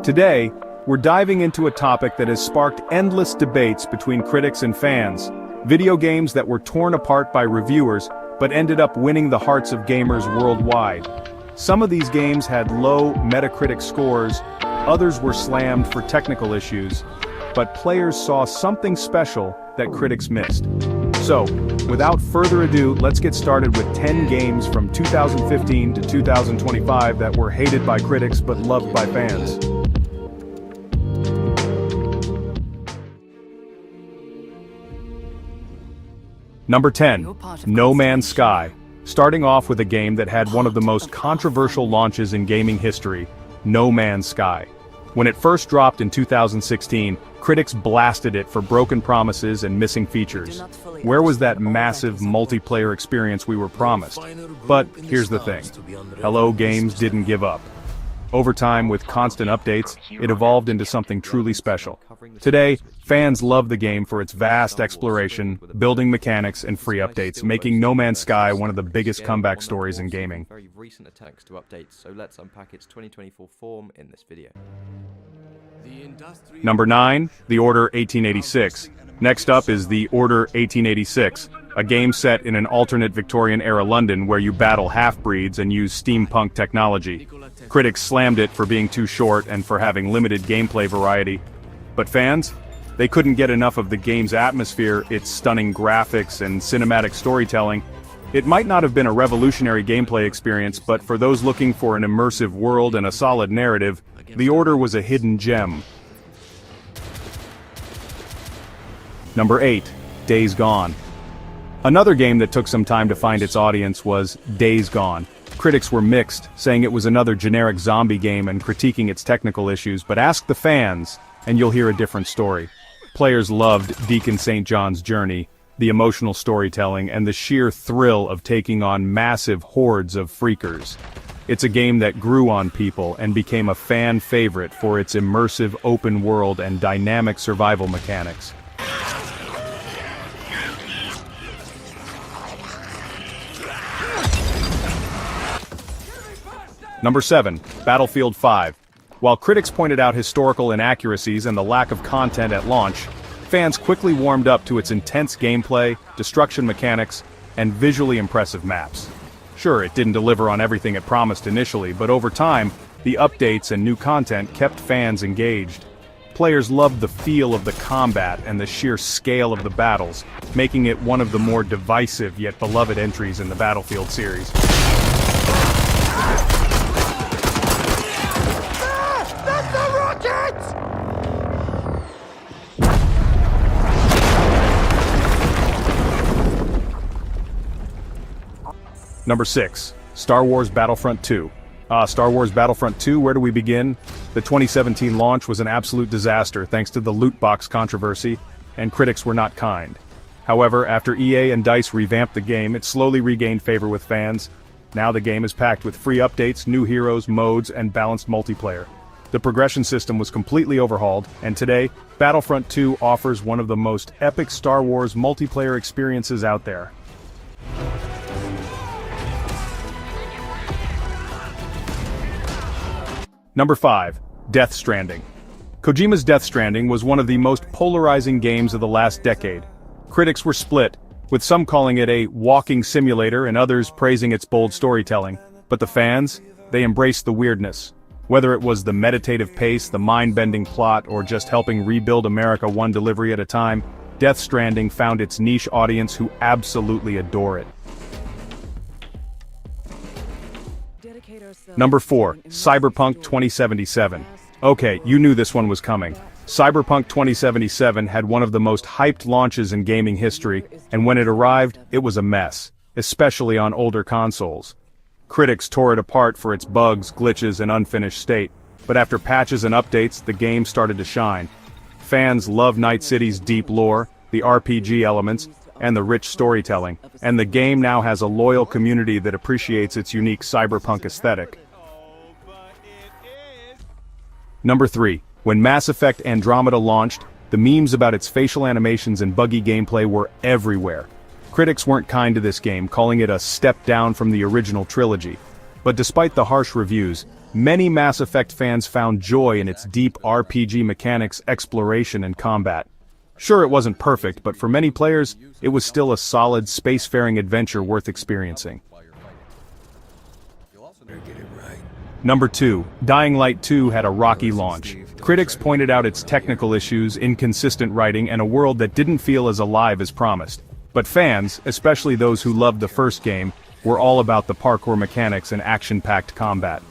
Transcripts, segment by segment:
Today, we're diving into a topic that has sparked endless debates between critics and fans. Video games that were torn apart by reviewers, but ended up winning the hearts of gamers worldwide. Some of these games had low Metacritic scores, others were slammed for technical issues, but players saw something special that critics missed. So, without further ado, let's get started with 10 games from 2015 to 2025 that were hated by critics but loved by fans. Number 10, No Man's Sky. Starting off with a game that had one of the most controversial launches in gaming history, No Man's Sky. When it first dropped in 2016, critics blasted it for broken promises and missing features. Where was that massive multiplayer experience we were promised? But here's the thing. Hello Games didn't give up. Over time, with constant updates, it evolved into something truly special. Today, fans love the game for its vast exploration, building mechanics, and free updates, making No Man's Sky one of the biggest comeback stories in gaming. Very recent attacks to updates, so let's unpack its 2024 form in this video. Number 9, The Order 1886. Next up is The Order 1886, a game set in an alternate Victorian-era London where you battle half-breeds and use steampunk technology. Critics slammed it for being too short and for having limited gameplay variety. But fans? They couldn't get enough of the game's atmosphere, its stunning graphics and cinematic storytelling. It might not have been a revolutionary gameplay experience, but for those looking for an immersive world and a solid narrative, The Order was a hidden gem. Number 8, Days Gone. Another game that took some time to find its audience was Days Gone. Critics were mixed, saying it was another generic zombie game and critiquing its technical issues, but ask the fans, and you'll hear a different story. Players loved Deacon St. John's journey, the emotional storytelling, and the sheer thrill of taking on massive hordes of freakers. It's a game that grew on people and became a fan favorite for its immersive open world and dynamic survival mechanics. Number 7, Battlefield 5. While critics pointed out historical inaccuracies and the lack of content at launch, fans quickly warmed up to its intense gameplay, destruction mechanics, and visually impressive maps. Sure, it didn't deliver on everything it promised initially, but over time, the updates and new content kept fans engaged. Players loved the feel of the combat and the sheer scale of the battles, making it one of the more divisive yet beloved entries in the Battlefield series. Number 6, Star Wars Battlefront 2. Star Wars Battlefront 2, where do we begin? The 2017 launch was an absolute disaster thanks to the loot box controversy, and critics were not kind. However, after EA and DICE revamped the game, it slowly regained favor with fans. Now the game is packed with free updates, new heroes, modes, and balanced multiplayer. The progression system was completely overhauled, and today, Battlefront 2 offers one of the most epic Star Wars multiplayer experiences out there. Number 5, Death Stranding. Kojima's Death Stranding was one of the most polarizing games of the last decade. Critics were split, with some calling it a walking simulator and others praising its bold storytelling. But the fans? They embraced the weirdness. Whether it was the meditative pace, the mind-bending plot, or just helping rebuild America one delivery at a time, Death Stranding found its niche audience who absolutely adore it. Number 4, Cyberpunk 2077. Okay, you knew this one was coming. Cyberpunk 2077 had one of the most hyped launches in gaming history, and when it arrived, it was a mess, especially on older consoles. Critics tore it apart for its bugs, glitches, and unfinished state, but after patches and updates, the game started to shine. Fans love Night City's deep lore, the RPG elements, and the rich storytelling, and the game now has a loyal community that appreciates its unique cyberpunk aesthetic. Number 3, when Mass Effect Andromeda launched, the memes about its facial animations and buggy gameplay were everywhere. Critics weren't kind to this game, calling it a step down from the original trilogy. But despite the harsh reviews, Many Mass Effect fans found joy in its deep RPG mechanics, exploration, and combat. Sure, it wasn't perfect, but for many players, it was still a solid, spacefaring adventure worth experiencing. Number 2. Dying Light 2 had a rocky launch. Critics pointed out its technical issues, inconsistent writing, and a world that didn't feel as alive as promised. But fans, especially those who loved the first game, were all about the parkour mechanics and action-packed combat.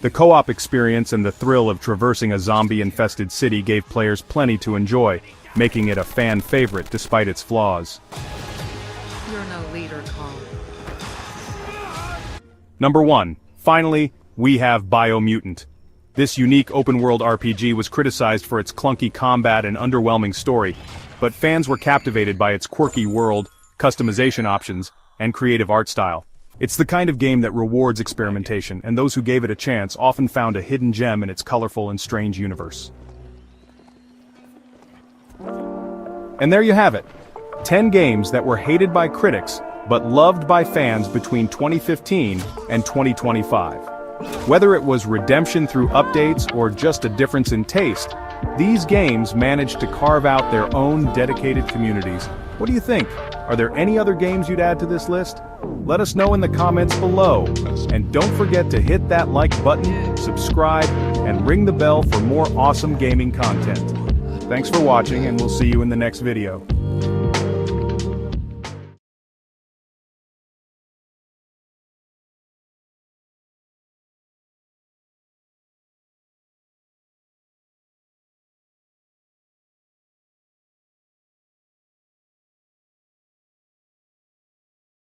The co-op experience and the thrill of traversing a zombie-infested city gave players plenty to enjoy, making it a fan favorite despite its flaws. You're no leader, Carl. Number 1. Finally, we have Biomutant. This unique open-world RPG was criticized for its clunky combat and underwhelming story, but fans were captivated by its quirky world, customization options, and creative art style. It's the kind of game that rewards experimentation, and those who gave it a chance often found a hidden gem in its colorful and strange universe. And there you have it. 10 games that were hated by critics, but loved by fans between 2015 and 2025. Whether it was redemption through updates or just a difference in taste, these games managed to carve out their own dedicated communities. What do you think? Are there any other games you'd add to this list? Let us know in the comments below. And don't forget to hit that like button, subscribe, and ring the bell for more awesome gaming content. Thanks for watching, and we'll see you in the next video.